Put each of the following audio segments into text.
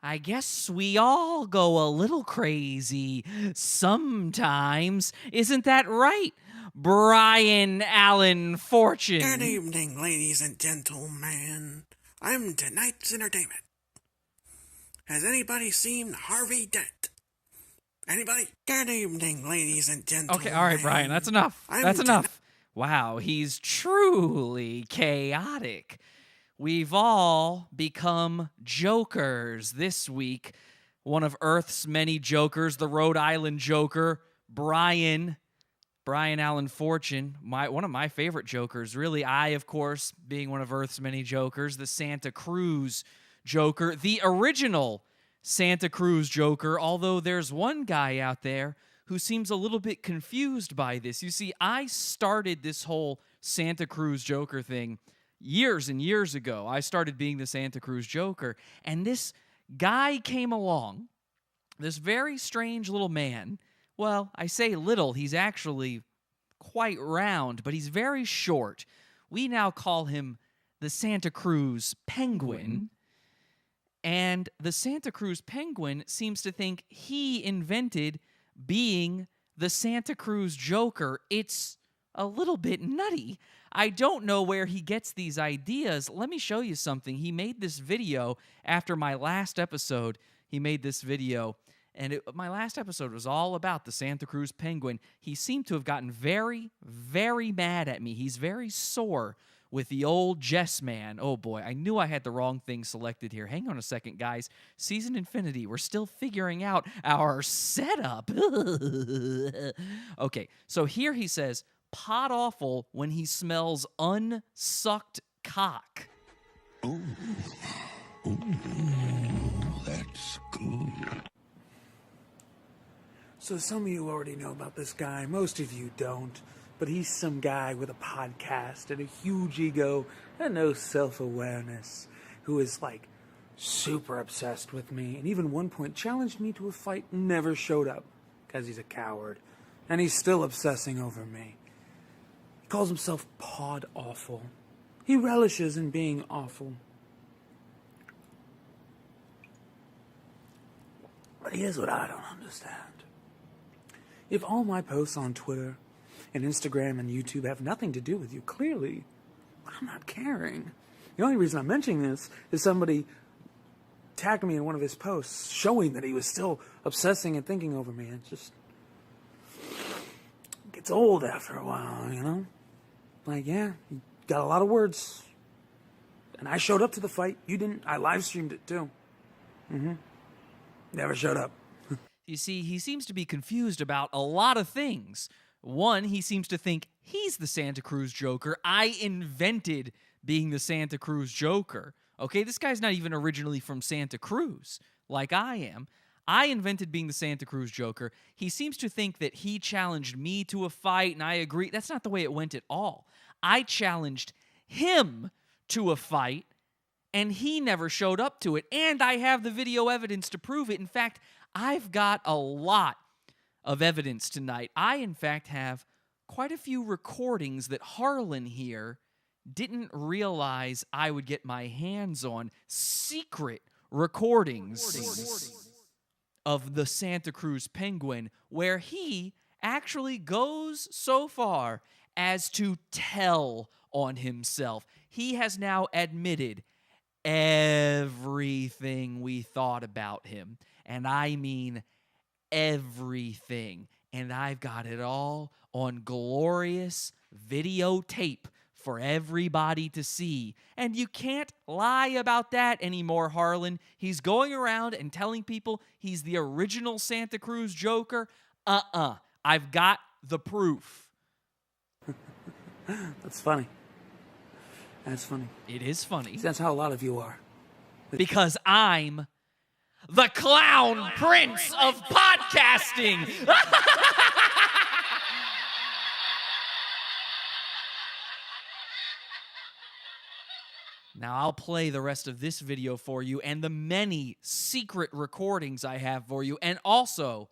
I guess we all go a little crazy sometimes. Isn't that right, Brian Allen Fortune? Good evening, ladies and gentlemen. I'm tonight's entertainment. Has anybody seen Harvey Dent? Anybody? Good evening, ladies and gentlemen. Okay, all right, Brian, that's enough. That's enough. Wow, he's truly chaotic. We've all become jokers this week. One of Earth's many jokers, the Rhode Island Joker, Brian Allen Fortune, one of my favorite jokers, really. I, of course, being one of Earth's many jokers, the Santa Cruz Joker, the original Santa Cruz Joker, although there's one guy out there who seems a little bit confused by this. You see, I started this whole Santa Cruz Joker thing years and years ago. I started being the Santa Cruz Joker, and this guy came along, this very strange little man. Well, I say little, he's actually quite round, but he's very short. We now call him the Santa Cruz Penguin. And the Santa Cruz Penguin seems to think he invented being the Santa Cruz Joker. It's a little bit nutty. I don't know where he gets these ideas. Let me show you something. He made this video after my last episode. He made this video, and my last episode was all about the Santa Cruz Penguin. He seemed to have gotten very, very mad at me. He's very sore with the old Jess Man. Oh boy, I knew I had the wrong thing selected here. Hang on a second, guys. Season Infinity, we're still figuring out our setup. Okay, so here he says, "Pod awful when he smells unsucked cock." Ooh, that's good. So some of you already know about this guy. Most of you don't. But he's some guy with a podcast and a huge ego and no self-awareness who is, like, super obsessed with me. And even one point challenged me to a fight, never showed up because he's a coward. And he's still obsessing over me. He calls himself Pod Awful. He relishes in being awful. But here's what I don't understand. If all my posts on Twitter and Instagram and YouTube have nothing to do with you, clearly, I'm not caring. The only reason I'm mentioning this is somebody tagged me in one of his posts showing that he was still obsessing and thinking over me. It just gets old after a while, you know? Like, yeah, you got a lot of words. And I showed up to the fight. You didn't. I live streamed it too. Never showed up. You see, he seems to be confused about a lot of things. One, he seems to think he's the Santa Cruz Joker. I invented being the Santa Cruz Joker. Okay, this guy's not even originally from Santa Cruz, like I am. I invented being the Santa Cruz Joker. He seems to think that he challenged me to a fight, and I agree. That's not the way it went at all. I challenged him to a fight, and he never showed up to it. And I have the video evidence to prove it. In fact, I've got a lot of evidence tonight. I, in fact, have quite a few recordings that Harlan here didn't realize I would get my hands on. Secret recordings of the Santa Cruz Penguin, where he actually goes so far as to tell on himself. He has now admitted everything we thought about him. And I mean everything. And I've got it all on glorious videotape for everybody to see. And you can't lie about that anymore, Harlan. He's going around and telling people he's the original Santa Cruz Joker. I've got the proof. That's funny. That's funny. It is funny. That's how a lot of you are. Because I'm the clown prince of podcasting. Now, I'll play the rest of this video for you and the many secret recordings I have for you, and also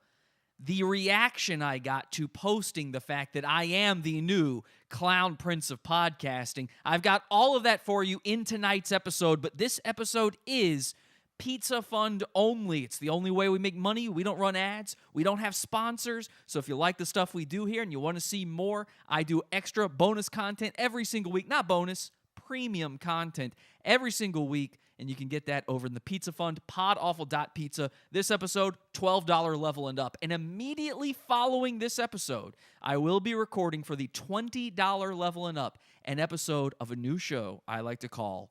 the reaction I got to posting the fact that I am the new clown prince of podcasting. I've got all of that for you in tonight's episode, but this episode is Pizza Fund only. It's the only way we make money. We don't run ads. We don't have sponsors. So if you like the stuff we do here and you want to see more, I do extra bonus content every single week. Not bonus, premium content every single week. And you can get that over in the Pizza Fund, podawful.pizza. This episode, $12 level and up. And immediately following this episode, I will be recording for the $20 level and up an episode of a new show I like to call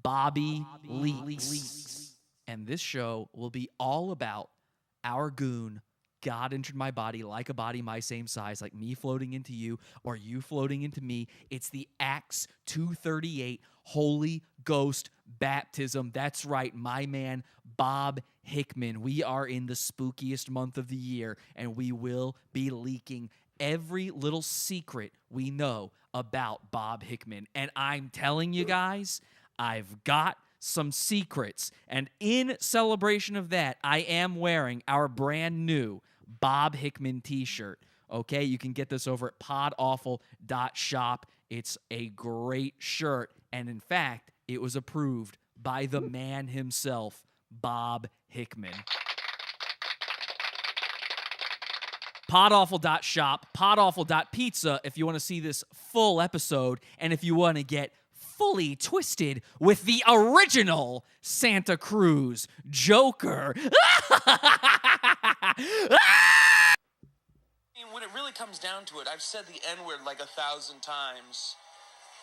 Bobby Leaks. And this show will be all about our goon, God entered my body like a body my same size, like me floating into you or you floating into me. It's the Acts 2:38 Holy Ghost baptism. That's right, my man, Bob Hickman. We are in the spookiest month of the year, and we will be leaking every little secret we know about Bob Hickman. And I'm telling you guys, I've got some secrets. And in celebration of that, I am wearing our brand new Bob Hickman t-shirt. Okay, you can get this over at podawful.shop. It's a great shirt. And in fact, it was approved by the man himself, Bob Hickman. Podawful.shop, podawful.pizza if you want to see this full episode, and if you want to get fully twisted with the original Santa Cruz Joker. When it really comes down to it, I've said the N-word like 1,000 times,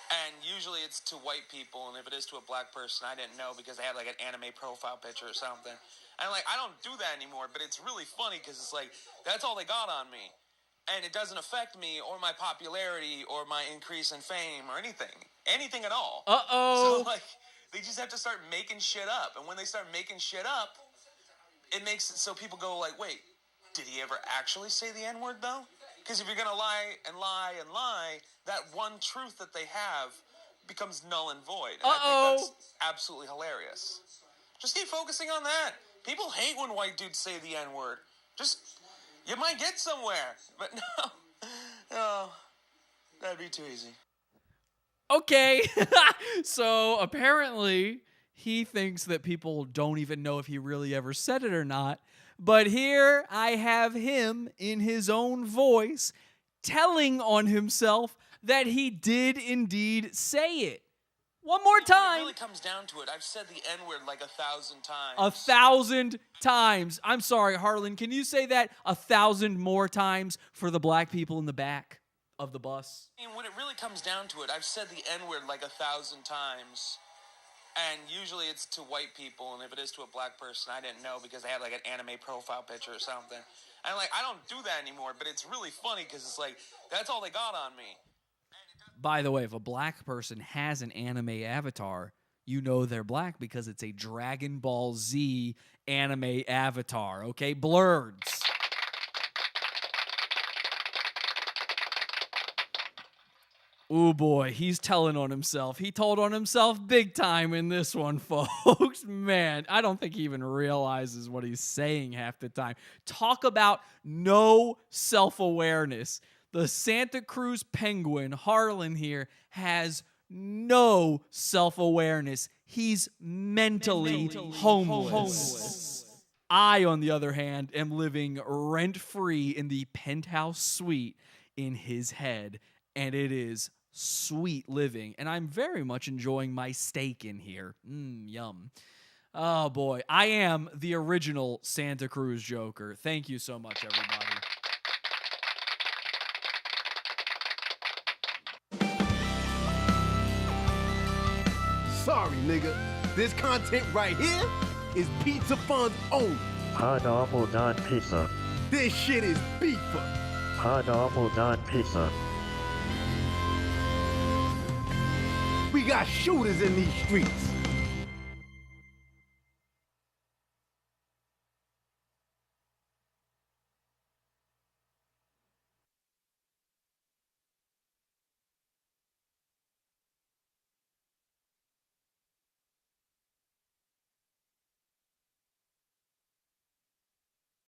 and usually it's to white people, and if it is to a black person, I didn't know because they had like an anime profile picture or something. And like, I don't do that anymore, but it's really funny because it's like, that's all they got on me. And it doesn't affect me or my popularity or my increase in fame or anything at all. Uh-oh. So like, they just have to start making shit up. And when they start making shit up, it makes it so people go like, wait, did he ever actually say the N-word though? Because if you're going to lie and lie and lie, that one truth that they have becomes null and void. And I think that's absolutely hilarious. Just keep focusing on that. People hate when white dudes say the N-word. You might get somewhere, but no, that'd be too easy. Okay, so apparently he thinks that people don't even know if he really ever said it or not. But here I have him in his own voice telling on himself that he did indeed say it. One more time. When it really comes down to it, I've said the N-word like 1,000 times. 1,000 times. I'm sorry, Harlan. Can you say that 1,000 more times for the black people in the back of the bus? When it really comes down to it, I've said the N-word like 1,000 times. And usually it's to white people, and if it is to a black person, I didn't know because they had like an anime profile picture or something. And like, I don't do that anymore, but it's really funny because it's like, that's all they got on me. By the way, if a black person has an anime avatar, you know they're black because it's a Dragon Ball Z anime avatar, okay? Blurds. Ooh, boy, he's telling on himself. He told on himself big time in this one, folks. Man, I don't think he even realizes what he's saying half the time. Talk about no self-awareness. The Santa Cruz Penguin, Harlan here, has no self-awareness. He's mentally homeless. I, on the other hand, am living rent-free in the penthouse suite in his head, and it is sweet living, and I'm very much enjoying my steak in here. Yum. Oh, boy. I am the original Santa Cruz Joker. Thank you so much, everybody. Sorry, nigga. This content right here is Pizza Fund only. Podawful.pizza. This shit is beefer. Podawful.pizza. We got shooters in these streets.